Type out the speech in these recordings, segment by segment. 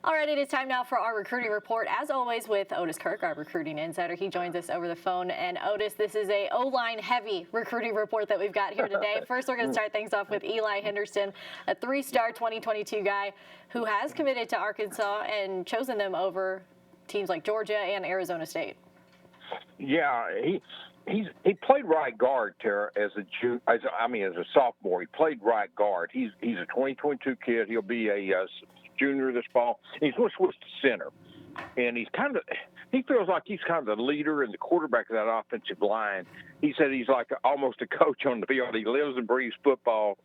All right, it is time now for our recruiting report, as always, with Otis Kirk, our recruiting insider. He joins us over the phone. And Otis, this is a O-line heavy recruiting report that we've got here today. First, we're going to start things off with Eli Henderson, a 3-star 2022 guy who has committed to Arkansas and chosen them over teams like Georgia and Arizona State. Yeah, he played right guard, Tara, as a sophomore. He played right guard. He's a 2022 kid. He'll be a junior this fall. He's going to switch to center, and he feels like he's kind of the leader and the quarterback of that offensive line. He said he's like almost a coach on the field. He lives and breathes football.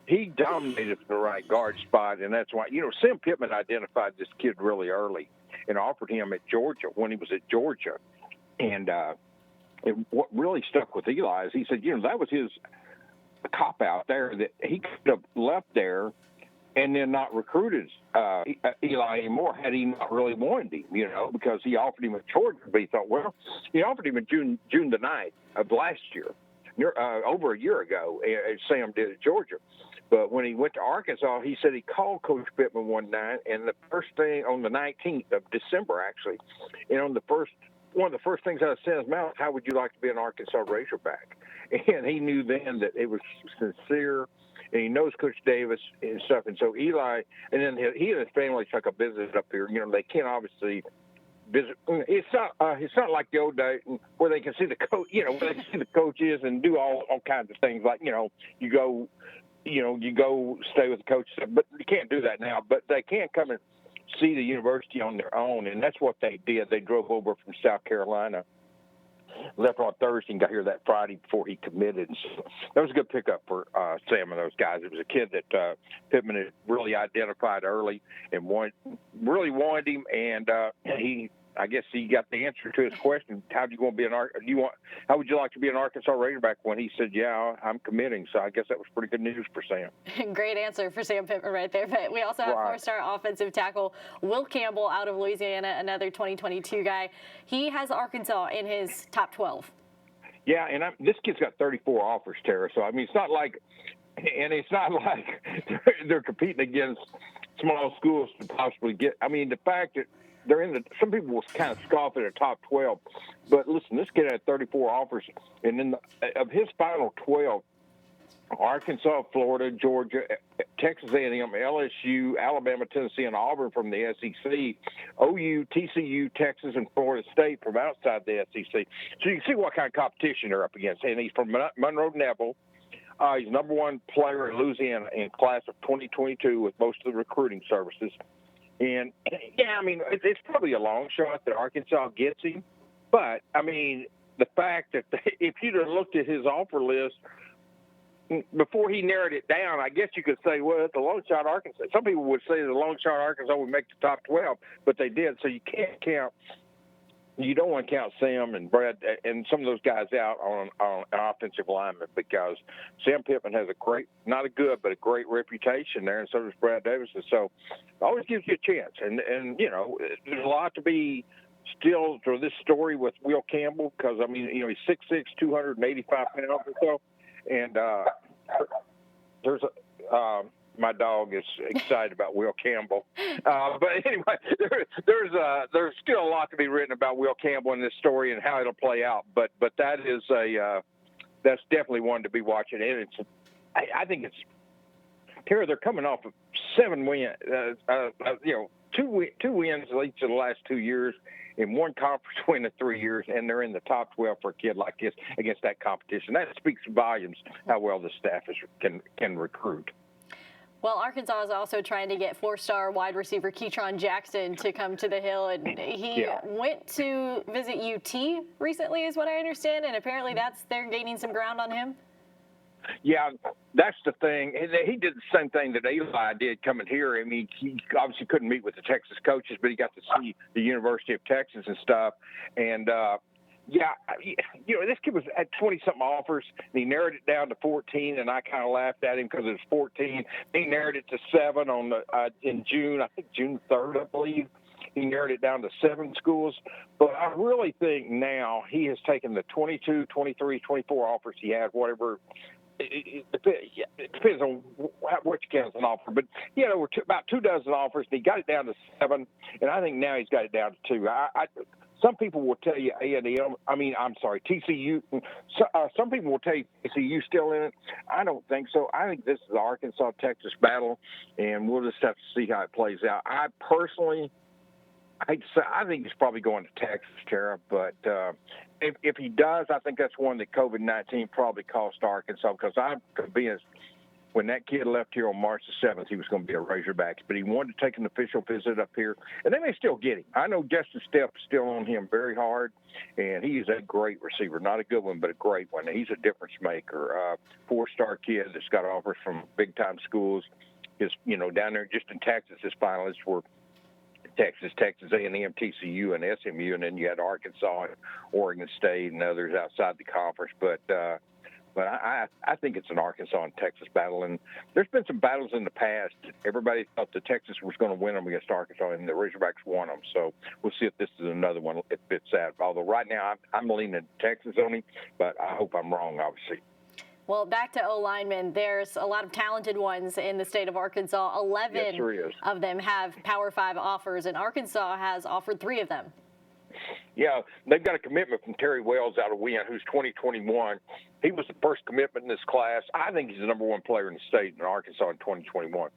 He dominated the right guard spot, and that's why, Sam Pittman identified this kid really early and offered him at Georgia when he was at Georgia. And what really stuck with Eli is he said, that was his cop-out there, that he could have left there and then not recruited Eli anymore had he not really wanted him, because he offered him at Georgia. But he thought, well, he offered him in June the 9th of last year, over a year ago, as Sam did at Georgia. But when he went to Arkansas, he said he called Coach Pittman one night, and the first thing on the 19th of December, actually, one of the first things out of his mouth, how would you like to be an Arkansas Razorback? And he knew then that it was sincere, and he knows Coach Davis and stuff. And so Eli, and then he and his family took a visit up here. They can't obviously visit. It's not like the old days where they can see the coach, where they can see the coaches and do all kinds of things like, you go stay with the coach, but you can't do that now. But they can come and see the university on their own, and that's what they did. They drove over from South Carolina, left on Thursday, and got here that Friday before he committed. So that was a good pickup for Sam and those guys. It was a kid that Pittman had really identified early and really wanted him, and I guess he got the answer to his question. How would you like to be an Arkansas Razorback? When he said, "Yeah, I'm committing." So I guess that was pretty good news for Sam. Great answer for Sam Pittman right there. But we also have 4-star offensive tackle Will Campbell out of Louisiana, another 2022 guy. He has Arkansas in his top 12. Yeah, and this kid's got 34 offers, Tara. So it's not like they're competing against small schools to possibly get. The fact that some people will kind of scoff at a top 12, but listen, this kid had 34 offers, and of his final 12, Arkansas, Florida, Georgia, Texas A&M, LSU, Alabama, Tennessee, and Auburn from the SEC, OU, TCU, Texas, and Florida State from outside the SEC. So you can see what kind of competition they're up against. And he's from Monroe Neville. He's number one player in Louisiana in class of 2022 with most of the recruiting services. And, it's probably a long shot that Arkansas gets him. But, the fact that if you'd have looked at his offer list before he narrowed it down, I guess you could say, well, it's a long shot Arkansas. Some people would say the long shot Arkansas would make the top 12, but they did. So you don't want to count Sam and Brad and some of those guys out on an offensive lineman, because Sam Pittman has not a good, but a great reputation there, and so does Brad Davis. And so it always gives you a chance. And there's a lot to be still for this story with Will Campbell, because, he's 6'6", 285 pounds or so. And there's my dog is excited about Will Campbell. But anyway, there's still a lot to be written about Will Campbell in this story and how it'll play out. But that is that's definitely one to be watching. And I think it's Tara. They're coming off of 7 wins, 2 wins each of the last 2 years, in one conference win in 3 years, and they're in the top 12 for a kid like this against that competition. That speaks volumes how well the staff can recruit. Well, Arkansas is also trying to get 4-star wide receiver Keytron Jackson to come to the Hill, and he went to visit UT recently, is what I understand, and apparently they're gaining some ground on him. Yeah, that's the thing. He did the same thing that Eli did coming here. He obviously couldn't meet with the Texas coaches, but he got to see the University of Texas and stuff. And, this kid was at 20-something offers, and he narrowed it down to 14, and I kind of laughed at him because it was 14. He narrowed it to 7 in June, I think June 3rd, I believe. He narrowed it down to 7 schools. But I really think now he has taken the 22, 23, 24 offers he had, whatever it depends on what you count as an offer. But there were about 24 offers, and he got it down to 7, and I think now he's got it down to 2. Some people will tell you TCU. Some people will tell you TCU still in it. I don't think so. I think this is the Arkansas-Texas battle, and we'll just have to see how it plays out. I personally, I hate to say, I think he's probably going to Texas, Tara, but if he does, I think that's one that COVID-19 probably cost Arkansas, because I'm convinced when that kid left here on March the 7th, he was going to be a Razorback, but he wanted to take an official visit up here, and they may still get him. I know Justin Stepp is still on him very hard, and he is a great receiver, not a good one, but a great one. He's a difference maker, 4-star kid that's got offers from big-time schools. Down there just in Texas, his finalists were Texas A&M, TCU, and SMU, and then you had Arkansas and Oregon State and others outside the conference. But I think it's an Arkansas and Texas battle, and there's been some battles in the past. Everybody thought the Texas was going to win them against Arkansas, and the Razorbacks won them. So we'll see if this is another one if it's that. Although right now I'm leaning Texas on him, but I hope I'm wrong, obviously. Well, back to O-linemen, there's a lot of talented ones in the state of Arkansas. 11 of them have Power 5 offers, and Arkansas has offered 3 of them. Yeah, they've got a commitment from Terry Wells out of Wynn, who's 2021. He was the first commitment in this class. I think he's the number 1 player in the state in Arkansas in 2021.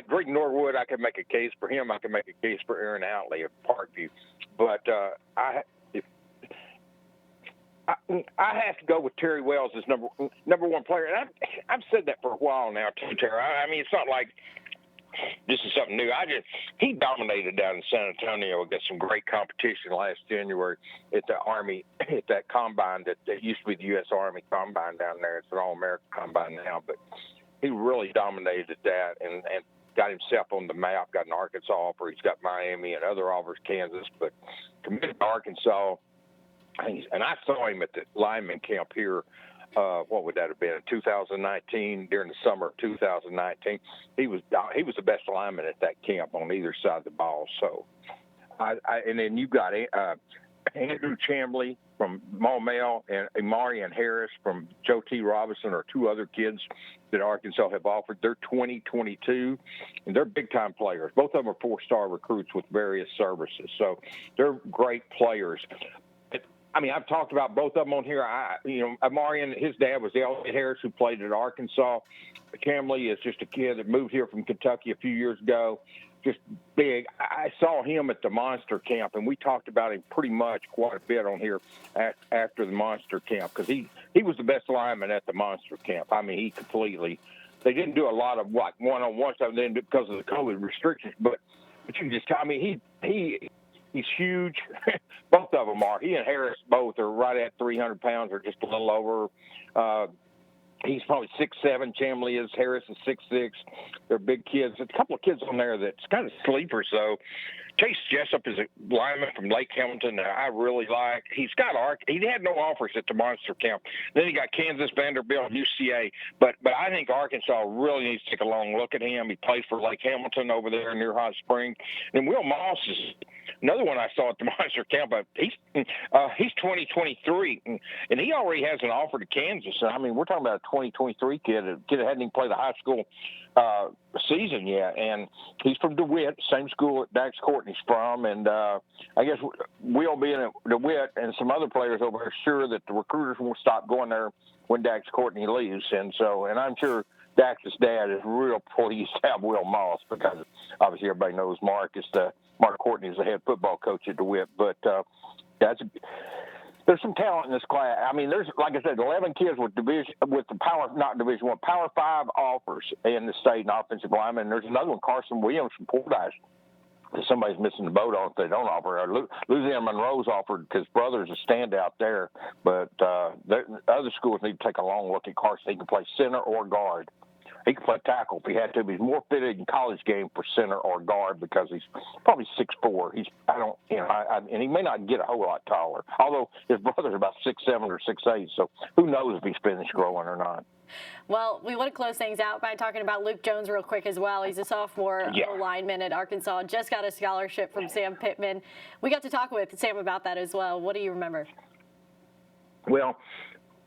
Drake Norwood, I can make a case for him. I can make a case for Aaron Outley of Parkview. But I have to go with Terry Wells as number 1 player. And I've said that for a while now, too, Terry. I mean, it's not like this is something new. He dominated down in San Antonio against some great competition last January at the Army, at that combine that used to be the U.S. Army combine down there. It's an All-American combine now, but he really dominated that and got himself on the map, got an Arkansas offer. He's got Miami and other offers, Kansas, but committed to Arkansas. And I saw him at the lineman camp here. What would that have been? In 2019, during the summer of 2019, he was the best lineman at that camp on either side of the ball. So, and then you got Andrew Chambly from Maumelle and Amarian Harris from Joe T. Robinson are 2 other kids that Arkansas have offered. They're 2022, and they're big-time players. Both of them are 4-star recruits with various services. So they're great players. I mean, I've talked about both of them on here. Amarian, his dad was Elliot Harris, who played at Arkansas. Chambly is just a kid that moved here from Kentucky a few years ago, just big. I saw him at the Monster Camp, and we talked about him pretty much quite a bit on here after the Monster Camp, because he was the best lineman at the Monster Camp. I mean, they didn't do a lot of one-on-one stuff then because of the COVID restrictions, but you can just tell, I mean, he's huge. Both of them are. He and Harris both are right at 300 pounds or just a little over. He's probably 6'7". Chambly is. Harris is 6'6". They're big kids. There's a couple of kids on there that's kind of sleepers, though. Chase Jessup is a lineman from Lake Hamilton that I really like. He had no offers at the Monster Camp. Then he got Kansas, Vanderbilt, UCA. But I think Arkansas really needs to take a long look at him. He plays for Lake Hamilton over there near Hot Springs. And Will Moss is another one I saw at the Monster Camp. He's 2023, and he already has an offer to Kansas. I mean, we're talking about a 2023 kid that hadn't even played the high school season yet, and he's from DeWitt, same school that Dax Courtney's from, and I guess we'll be in DeWitt and some other players over there sure that the recruiters won't stop going there when Dax Courtney leaves, and I'm sure Dax's dad is real pleased to have Will Moss, because obviously everybody knows Mark Courtney is the head football coach at DeWitt, but there's some talent in this class. I mean, there's, like I said, 11 kids with Power 5 offers in the state in offensive lineman. And there's another one, Carson Williams from Fordyce. Somebody's missing the boat on if they don't offer. Louisiana Monroe's offered because brother's a standout there. But other schools need to take a long look at Carson. He can play center or guard. He can play tackle if he had to, but he's more fitted in college game for center or guard because he's probably 6'4". And he may not get a whole lot taller. Although his brother's about 6'7" or 6'8", so who knows if he's finished growing or not. Well, we want to close things out by talking about Luke Jones real quick as well. He's a sophomore lineman at Arkansas, just got a scholarship from Sam Pittman. We got to talk with Sam about that as well. What do you remember? Well,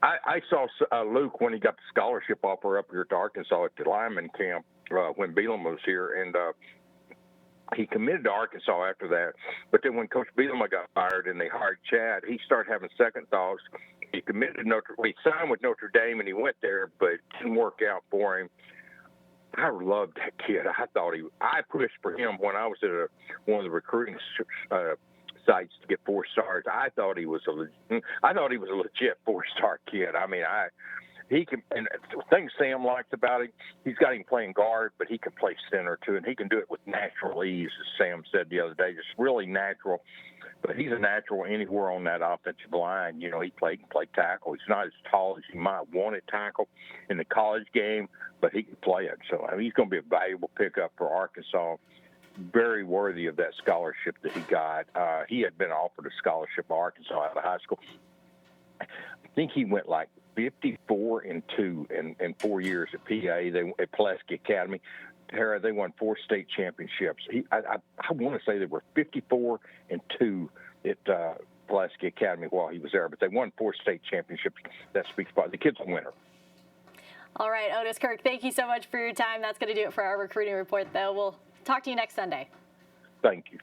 I saw Luke when he got the scholarship offer up here to Arkansas at the lineman camp when Beelam was here, and he committed to Arkansas after that. But then when Coach Bielema got fired and they hired Chad, he started having second thoughts. He committed to he signed with Notre Dame and he went there, but it didn't work out for him. I loved that kid. I pushed for him when I was at one of the recruiting sites to get 4 stars. I thought he was a legit 4-star kid. I mean, he can, and the thing Sam likes about him, he's got him playing guard, but he can play center too, and he can do it with natural ease, as Sam said the other day, just really natural. But he's a natural anywhere on that offensive line. You know, he can play tackle. He's not as tall as you might want at tackle in the college game, but he can play it. So I mean, he's going to be a valuable pickup for Arkansas. Very worthy of that scholarship that he got. He had been offered a scholarship at Arkansas out of high school. I think he went like 54-2 in 4 years at PA. At Pulaski Academy. They won 4 state championships. I want to say they were 54-2 at Pulaski Academy while he was there, but they won 4 state championships. That speaks about the kid's a winner. All right, Otis Kirk, thank you so much for your time. That's going to do it for our recruiting report, though. We'll talk to you next Sunday. Thank you.